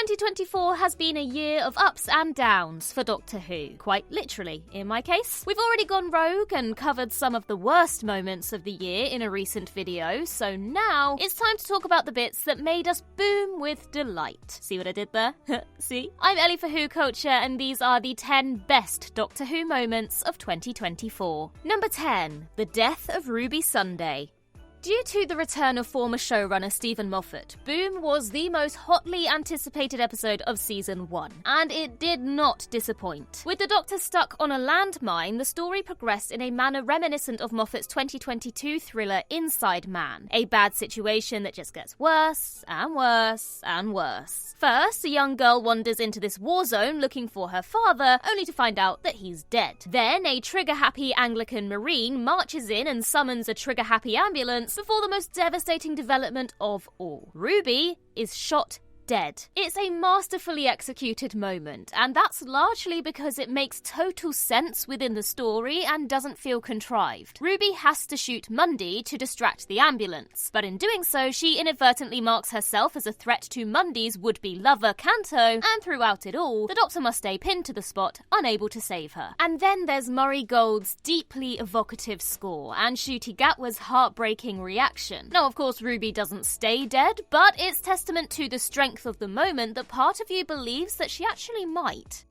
2024 has been a year of ups and downs for Doctor Who, quite literally in my case. We've already gone rogue and covered some of the worst moments of the year in a recent video, so now it's time to talk about the bits that made us boom with delight. See what I did there? See? I'm Ellie for Who Culture, and these are the 10 best Doctor Who moments of 2024. Number 10. The death of Ruby Sunday. Due to the return of former showrunner Stephen Moffat, Boom was the most hotly anticipated episode of Season 1, and it did not disappoint. With the Doctor stuck on a landmine, the story progressed in a manner reminiscent of Moffat's 2022 thriller Inside Man, a bad situation that just gets worse and worse and worse. First, a young girl wanders into this war zone looking for her father, only to find out that he's dead. Then, a trigger-happy Anglican Marine marches in and summons a trigger-happy ambulance before the most devastating development of all. Ruby is shot dead. It's a masterfully executed moment, and that's largely because it makes total sense within the story and doesn't feel contrived. Ruby has to shoot Mundy to distract the ambulance, but in doing so, she inadvertently marks herself as a threat to Mundy's would-be lover, Kanto, and throughout it all, the Doctor must stay pinned to the spot, unable to save her. And then there's Murray Gold's deeply evocative score, and Ncuti Gatwa's heartbreaking reaction. Now, of course, Ruby doesn't stay dead, but it's testament to the strength of the moment that part of you believes that she actually might.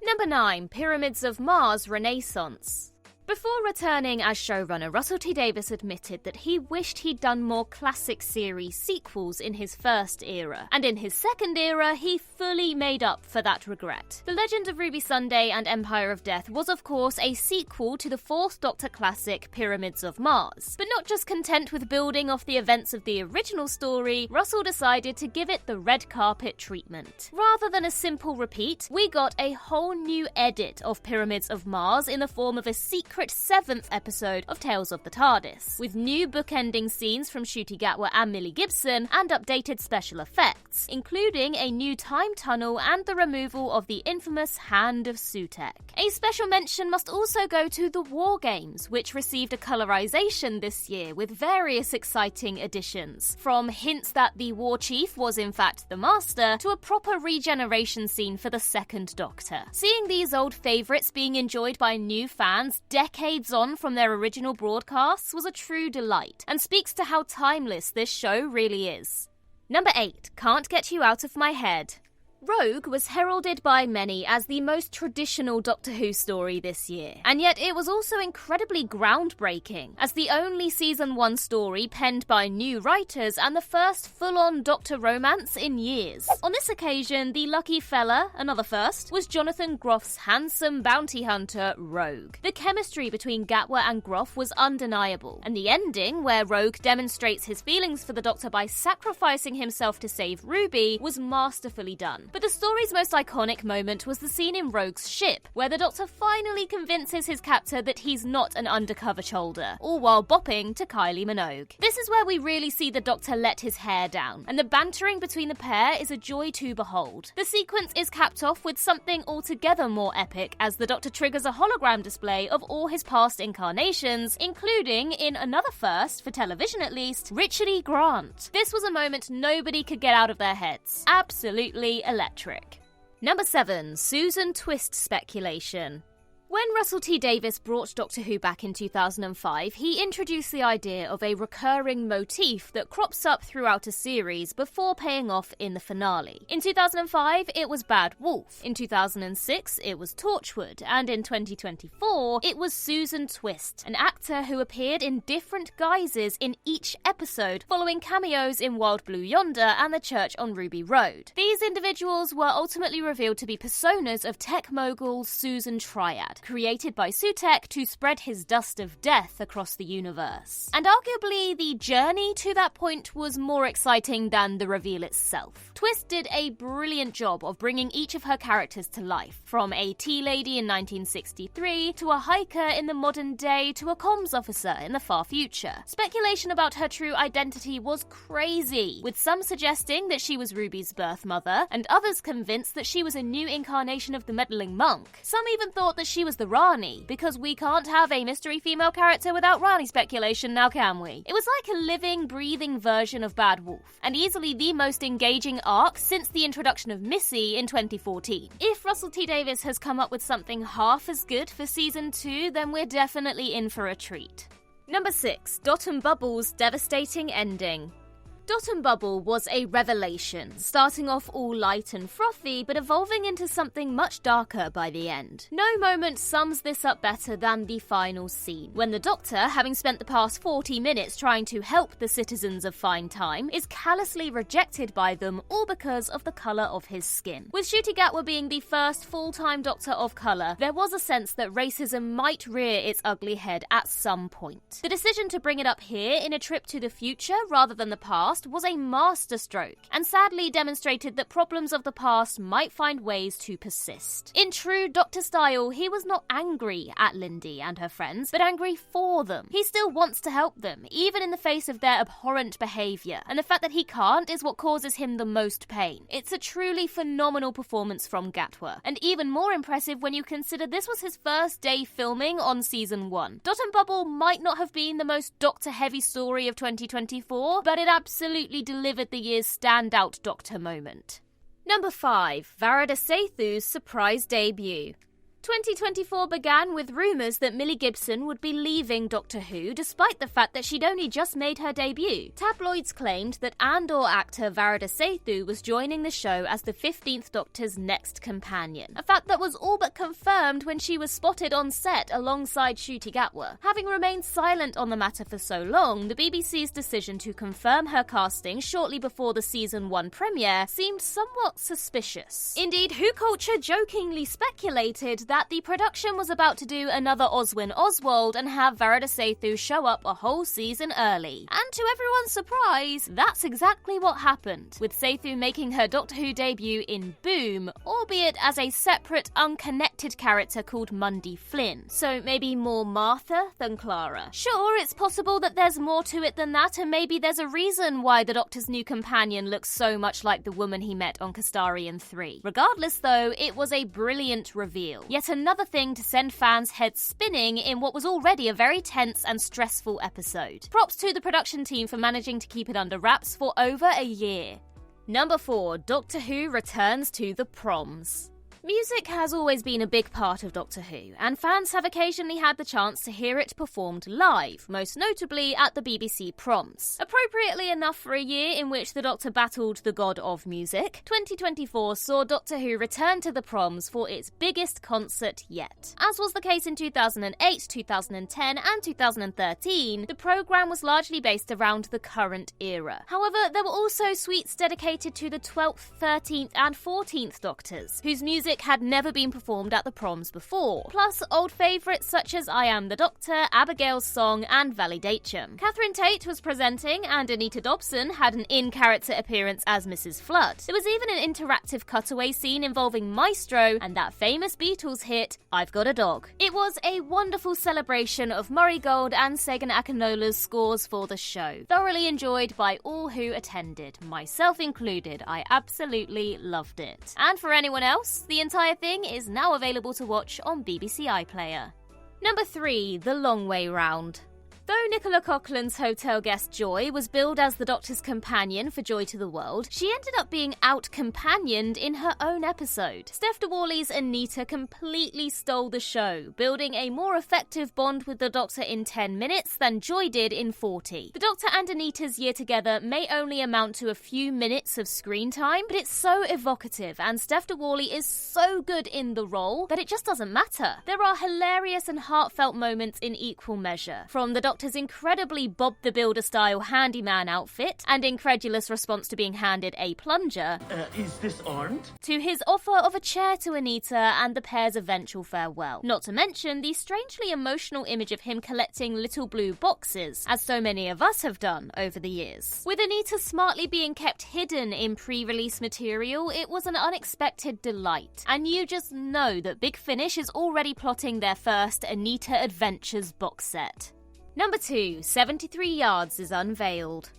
Number 9. Pyramids of Mars Renaissance. Before returning as showrunner, Russell T Davies admitted that he wished he'd done more classic series sequels in his first era, and in his second era, he fully made up for that regret. The Legend of Ruby Sunday and Empire of Death was, of course, a sequel to the fourth Doctor classic, Pyramids of Mars. But not just content with building off the events of the original story, Russell decided to give it the red carpet treatment. Rather than a simple repeat, we got a whole new edit of Pyramids of Mars in the form of a secret 7th episode of Tales of the TARDIS, with new bookending scenes from Ncuti Gatwa and Millie Gibson and updated special effects, including a new time tunnel and the removal of the infamous Hand of Sutek. A special mention must also go to the War Games, which received a colorization this year with various exciting additions, from hints that the War Chief was in fact the Master to a proper regeneration scene for the second Doctor. Seeing these old favourites being enjoyed by new fans decades on from their original broadcasts was a true delight, and speaks to how timeless this show really is. Number 8. Can't Get You Out of My Head. Rogue was heralded by many as the most traditional Doctor Who story this year, and yet it was also incredibly groundbreaking, as the only Season 1 story penned by new writers and the first full-on Doctor romance in years. On this occasion, the lucky fella, another first, was Jonathan Groff's handsome bounty hunter, Rogue. The chemistry between Gatwa and Groff was undeniable, and the ending, where Rogue demonstrates his feelings for the Doctor by sacrificing himself to save Ruby, was masterfully done. But the story's most iconic moment was the scene in Rogue's ship, where the Doctor finally convinces his captor that he's not an undercover shoulder, all while bopping to Kylie Minogue. This is where we really see the Doctor let his hair down, and the bantering between the pair is a joy to behold. The sequence is capped off with something altogether more epic, as the Doctor triggers a hologram display of all his past incarnations, including, in another first, for television at least, Richard E. Grant. This was a moment nobody could get out of their heads. Absolutely electric. Number 7. Susan Twist speculation. When Russell T Davies brought Doctor Who back in 2005, he introduced the idea of a recurring motif that crops up throughout a series before paying off in the finale. In 2005, it was Bad Wolf. In 2006, it was Torchwood. And in 2024, it was Susan Twist, an actor who appeared in different guises in each episode, following cameos in Wild Blue Yonder and The Church on Ruby Road. These individuals were ultimately revealed to be personas of tech mogul Susan Triad, created by Sutek to spread his dust of death across the universe. And arguably, the journey to that point was more exciting than the reveal itself. Twist did a brilliant job of bringing each of her characters to life, from a tea lady in 1963, to a hiker in the modern day, to a comms officer in the far future. Speculation about her true identity was crazy, with some suggesting that she was Ruby's birth mother, and others convinced that she was a new incarnation of the meddling monk. Some even thought that she was the Rani, because we can't have a mystery female character without Rani speculation now, can we? It was like a living, breathing version of Bad Wolf, and easily the most engaging arc since the introduction of Missy in 2014. If Russell T Davies has come up with something half as good for season 2, then we're definitely in for a treat. Number 6. Dot and Bubble's devastating ending. Dot and Bubble was a revelation, starting off all light and frothy, but evolving into something much darker by the end. No moment sums this up better than the final scene, when the Doctor, having spent the past 40 minutes trying to help the citizens of Fine Time, is callously rejected by them, all because of the colour of his skin. With Ncuti Gatwa being the first full-time Doctor of colour, there was a sense that racism might rear its ugly head at some point. The decision to bring it up here, in a trip to the future rather than the past, was a masterstroke, and sadly demonstrated that problems of the past might find ways to persist. In true Doctor style, he was not angry at Lindy and her friends, but angry for them. He still wants to help them, even in the face of their abhorrent behaviour, and the fact that he can't is what causes him the most pain. It's a truly phenomenal performance from Gatwa, and even more impressive when you consider this was his first day filming on season 1. Dot and Bubble might not have been the most Doctor-heavy story of 2024, but it absolutely delivered the year's standout Doctor moment. Number 5. Vadsethu's surprise debut. 2024 began with rumours that Millie Gibson would be leaving Doctor Who despite the fact that she'd only just made her debut. Tabloids claimed that Andor actor Vadsethu was joining the show as the 15th Doctor's next companion, a fact that was all but confirmed when she was spotted on set alongside Ncuti Gatwa. Having remained silent on the matter for so long, the BBC's decision to confirm her casting shortly before the season 1 premiere seemed somewhat suspicious. Indeed, Who Culture jokingly speculated that the production was about to do another Oswin Oswald and have Vadsethu show up a whole season early. And to everyone's surprise, that's exactly what happened, with Sethu making her Doctor Who debut in Boom, albeit as a separate, unconnected character called Mundy Flynn, so maybe more Martha than Clara. Sure, it's possible that there's more to it than that, and maybe there's a reason why the Doctor's new companion looks so much like the woman he met on Castarian 3. Regardless though, it was a brilliant reveal. Yet another thing to send fans' heads spinning in what was already a very tense and stressful episode. Props to the production team for managing to keep it under wraps for over a year. Number 4. Doctor Who returns to the Proms. Music has always been a big part of Doctor Who, and fans have occasionally had the chance to hear it performed live, most notably at the BBC Proms. Appropriately enough for a year in which the Doctor battled the god of music, 2024 saw Doctor Who return to the Proms for its biggest concert yet. As was the case in 2008, 2010 and 2013, the programme was largely based around the current era. However, there were also suites dedicated to the 12th, 13th and 14th Doctors, whose music had never been performed at the Proms before, plus old favourites such as I Am the Doctor, Abigail's Song and Validatium. Catherine Tate was presenting, and Anita Dobson had an in-character appearance as Mrs. Flood. There was even an interactive cutaway scene involving Maestro and that famous Beatles hit, I've Got a Dog. It was a wonderful celebration of Murray Gold and Segun Akinola's scores for the show, thoroughly enjoyed by all who attended, myself included. I absolutely loved it. And for anyone else, the entire thing is now available to watch on BBC iPlayer. Number 3. The Long Way Round. Though Nicola Coughlan's hotel guest Joy was billed as the Doctor's companion for Joy to the World, she ended up being out-companioned in her own episode. Steph de Worley's Anita completely stole the show, building a more effective bond with the Doctor in 10 minutes than Joy did in 40. The Doctor and Anita's year together may only amount to a few minutes of screen time, but it's so evocative, and Steph de Worley is so good in the role that it just doesn't matter. There are hilarious and heartfelt moments in equal measure, from the Doctor's incredibly Bob the Builder-style handyman outfit and incredulous response to being handed a plunger, is this armed? to his offer of a chair to Anita and the pair's eventual farewell. Not to mention the strangely emotional image of him collecting little blue boxes, as so many of us have done over the years. With Anita smartly being kept hidden in pre-release material, it was an unexpected delight, and you just know that Big Finish is already plotting their first Anita Adventures box set. Number 2. 73 Yards is unveiled.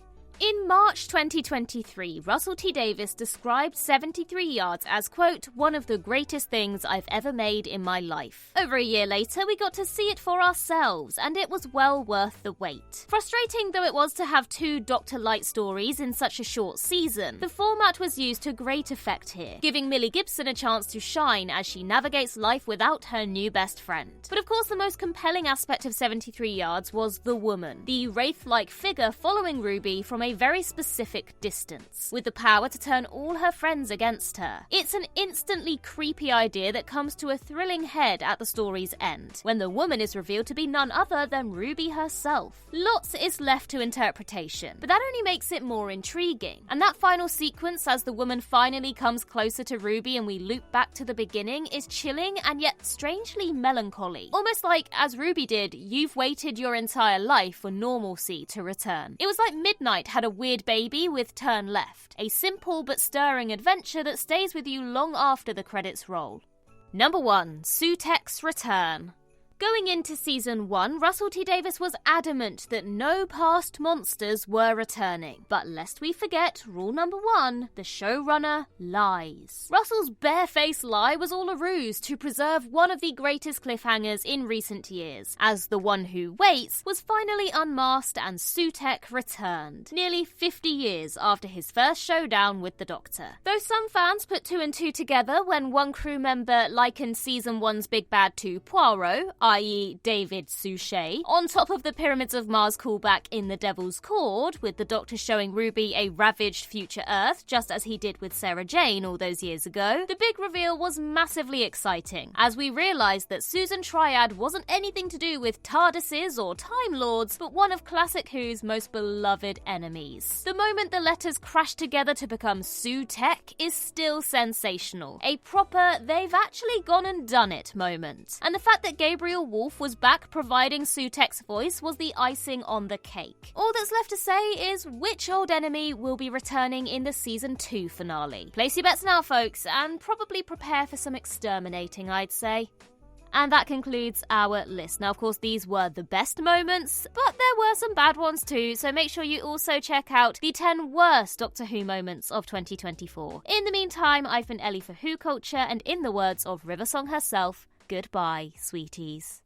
In March 2023, Russell T Davies described 73 Yards as, quote, one of the greatest things I've ever made in my life. Over a year later, we got to see it for ourselves, and it was well worth the wait. Frustrating though it was to have two Dr. Light stories in such a short season, the format was used to great effect here, giving Millie Gibson a chance to shine as she navigates life without her new best friend. But of course, the most compelling aspect of 73 Yards was the woman, the wraith-like figure following Ruby from a very specific distance, with the power to turn all her friends against her. It's an instantly creepy idea that comes to a thrilling head at the story's end, when the woman is revealed to be none other than Ruby herself. Lots is left to interpretation, but that only makes it more intriguing. And that final sequence as the woman finally comes closer to Ruby and we loop back to the beginning is chilling and yet strangely melancholy. Almost like, as Ruby did, you've waited your entire life for normalcy to return. It was like Midnight had a weird baby with Turn Left, a simple but stirring adventure that stays with you long after the credits roll. Number 1. Sueks Return. Going into Season 1, Russell T Davies was adamant that no past monsters were returning. But lest we forget, rule number 1, the showrunner lies. Russell's barefaced lie was all a ruse to preserve one of the greatest cliffhangers in recent years, as the one who waits was finally unmasked and Sueks returned, nearly 50 years after his first showdown with the Doctor. Though some fans put 2 and 2 together when one crew member likened Season 1's big bad to Poirot, i.e. David Suchet, on top of the Pyramids of Mars callback in The Devil's Cord, with the Doctor showing Ruby a ravaged future Earth, just as he did with Sarah Jane all those years ago, the big reveal was massively exciting, as we realised that Susan Triad wasn't anything to do with TARDISes or Time Lords, but one of Classic Who's most beloved enemies. The moment the letters crash together to become Sutek is still sensational. A proper, they've actually gone and done it moment. And the fact that Gabriel Wolf was back providing Sutek's voice was the icing on the cake. All that's left to say is which old enemy will be returning in the Season 2 finale. Place your bets now, folks, and probably prepare for some exterminating, I'd say. And that concludes our list. Now, of course, these were the best moments, but there were some bad ones too, so make sure you also check out the 10 worst Doctor Who moments of 2024. In the meantime, I've been Ellie for Who Culture, and in the words of Riversong herself, goodbye, sweeties.